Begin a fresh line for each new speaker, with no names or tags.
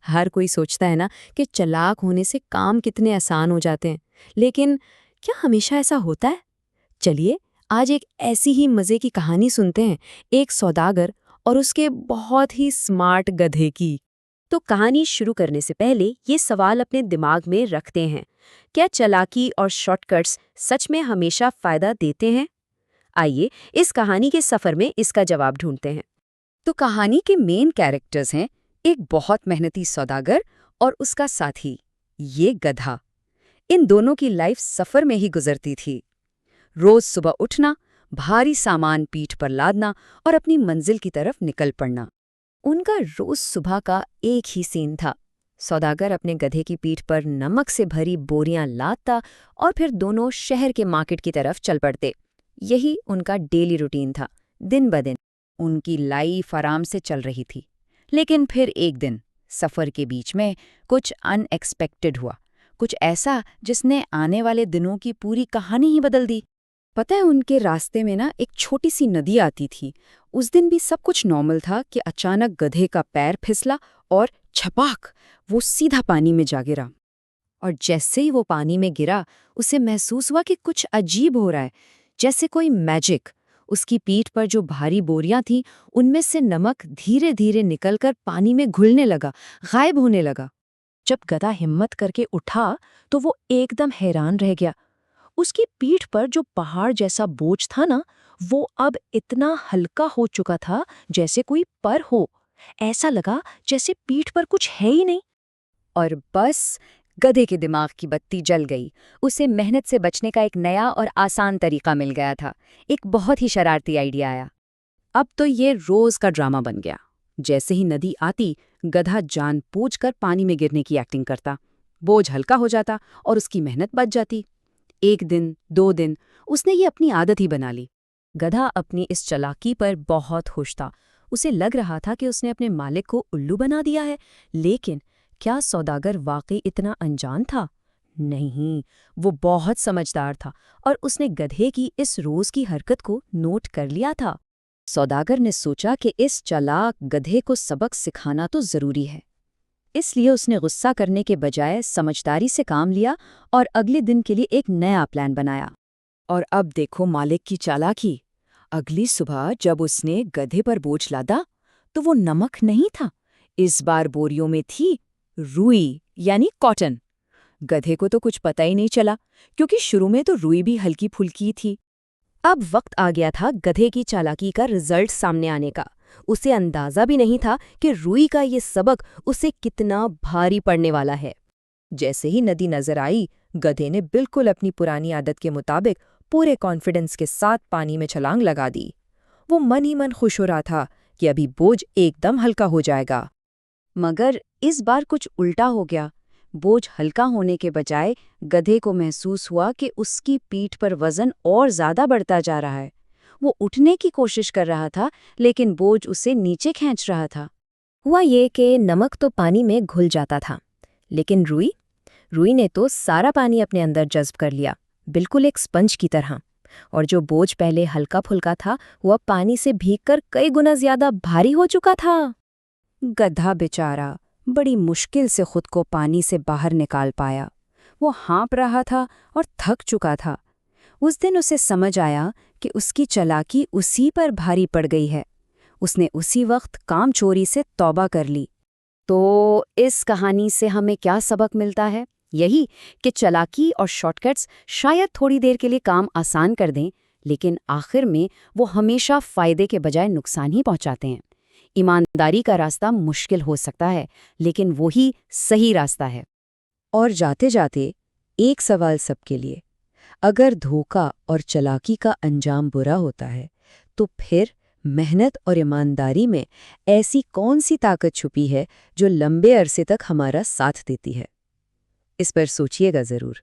हर कोई सोचता है ना कि चालाक होने से काम कितने आसान हो जाते हैं, लेकिन क्या हमेशा ऐसा होता है? चलिए, आज एक ऐसी ही मज़े की कहानी सुनते हैं, एक सौदागर और उसके बहुत ही स्मार्ट गधे की। तो कहानी शुरू करने से पहले ये सवाल अपने दिमाग में रखते हैं, क्या चालाकी और शॉर्टकट्स सच में हमेशा फ़ायदा देते हैं? आइए इस कहानी के सफ़र में इसका जवाब ढूंढते हैं। तो कहानी के मेन कैरेक्टर्स हैं एक बहुत मेहनती सौदागर और उसका साथी, ये गधा। इन दोनों की लाइफ सफ़र में ही गुजरती थी। रोज सुबह उठना, भारी सामान पीठ पर लादना और अपनी मंजिल की तरफ निकल पड़ना। उनका रोज सुबह का एक ही सीन था। सौदागर अपने गधे की पीठ पर नमक से भरी बोरियां लादता और फिर दोनों शहर के मार्केट की तरफ चल पड़ते। यही उनका डेली रूटीन था। दिन ब दिन उनकी लाइफ आराम से चल रही थी। लेकिन फिर एक दिन सफ़र के बीच में कुछ अनएक्सपेक्टेड हुआ, कुछ ऐसा जिसने आने वाले दिनों की पूरी कहानी ही बदल दी। पता है, उनके रास्ते में ना एक छोटी सी नदी आती थी। उस दिन भी सब कुछ नॉर्मल था कि अचानक गधे का पैर फिसला और छपाक, वो सीधा पानी में जा गिरा। और जैसे ही वो पानी में गिरा, उसे महसूस हुआ कि कुछ अजीब हो रहा है, जैसे कोई मैजिक। उसकी पीठ पर जो भारी बोरियां थीं, उनमें से नमक धीरे धीरे निकलकर पानी में घुलने लगा, गायब होने लगा। जब गधा हिम्मत करके उठा तो वो एकदम हैरान रह गया। उसकी पीठ पर जो पहाड़ जैसा बोझ था ना, वो अब इतना हल्का हो चुका था जैसे कोई पर हो। ऐसा लगा जैसे पीठ पर कुछ है ही नहीं। और बस गधे के दिमाग की बत्ती जल गई। उसे मेहनत से बचने का एक नया और आसान तरीका मिल गया था। एक बहुत ही शरारती आइडिया आया। अब तो ये रोज का ड्रामा बन गया। जैसे ही नदी आती, गधा जानबूझकर पानी में गिरने की एक्टिंग करता। बोझ हल्का हो जाता और उसकी मेहनत बच जाती। एक दिन, 2 दिन, उसने ये अपनी आदत ही बना ली। गधा अपनी इस चालाकी पर बहुत खुश था। उसे लग रहा था कि उसने अपने मालिक को उल्लू बना दिया है। लेकिन क्या सौदागर वाकई इतना अनजान था? नहीं, वो बहुत समझदार था और उसने गधे की इस रोज की हरकत को नोट कर लिया था। सौदागर ने सोचा कि इस चालाक गधे को सबक सिखाना तो जरूरी है। इसलिए उसने गुस्सा करने के बजाय समझदारी से काम लिया और अगले दिन के लिए एक नया प्लान बनाया। और अब देखो मालिक की चालाकी। अगली सुबह जब उसने गधे पर बोझ लादा, तो वो नमक नहीं था। इस बार बोरियों में थी रुई, यानी कॉटन। गधे को तो कुछ पता ही नहीं चला, क्योंकि शुरू में तो रुई भी हल्की फुल्की थी। अब वक्त आ गया था गधे की चालाकी का रिजल्ट सामने आने का। उसे अंदाजा भी नहीं था कि रुई का ये सबक उसे कितना भारी पड़ने वाला है। जैसे ही नदी नजर आई, गधे ने बिल्कुल अपनी पुरानी आदत के मुताबिक पूरे कॉन्फिडेंस के साथ पानी में छलांग लगा दी। वो मन ही मन खुश हो रहा था कि अभी बोझ एकदम हल्का हो जाएगा। मगर इस बार कुछ उल्टा हो गया। बोझ हल्का होने के बजाय गधे को महसूस हुआ कि उसकी पीठ पर वजन और ज्यादा बढ़ता जा रहा है। वो उठने की कोशिश कर रहा था, लेकिन बोझ उसे नीचे खींच रहा था। हुआ ये कि नमक तो पानी में घुल जाता था, लेकिन रुई ने तो सारा पानी अपने अंदर जज्ब कर लिया, बिल्कुल एक स्पंज की तरह। और जो बोझ पहले हल्का फुल्का था, वह पानी से भीगकर कई गुना ज्यादा भारी हो चुका था। गधा बेचारा बड़ी मुश्किल से खुद को पानी से बाहर निकाल पाया। वो हाँप रहा था और थक चुका था। उस दिन उसे समझ आया कि उसकी चालाकी उसी पर भारी पड़ गई है। उसने उसी वक्त कामचोरी से तौबा कर ली। तो इस कहानी से हमें क्या सबक मिलता है? यही कि चालाकी और शॉर्टकट्स शायद थोड़ी देर के लिए काम आसान कर दें, लेकिन आखिर में वो हमेशा फायदे के बजाय नुकसान ही पहुंचाते हैं। ईमानदारी का रास्ता मुश्किल हो सकता है, लेकिन वही सही रास्ता है। और जाते जाते एक सवाल सबके लिए, अगर धोखा और चालाकी का अंजाम बुरा होता है, तो फिर मेहनत और ईमानदारी में ऐसी कौन सी ताकत छुपी है जो लंबे अरसे तक हमारा साथ देती है? इस पर सोचिएगा ज़रूर।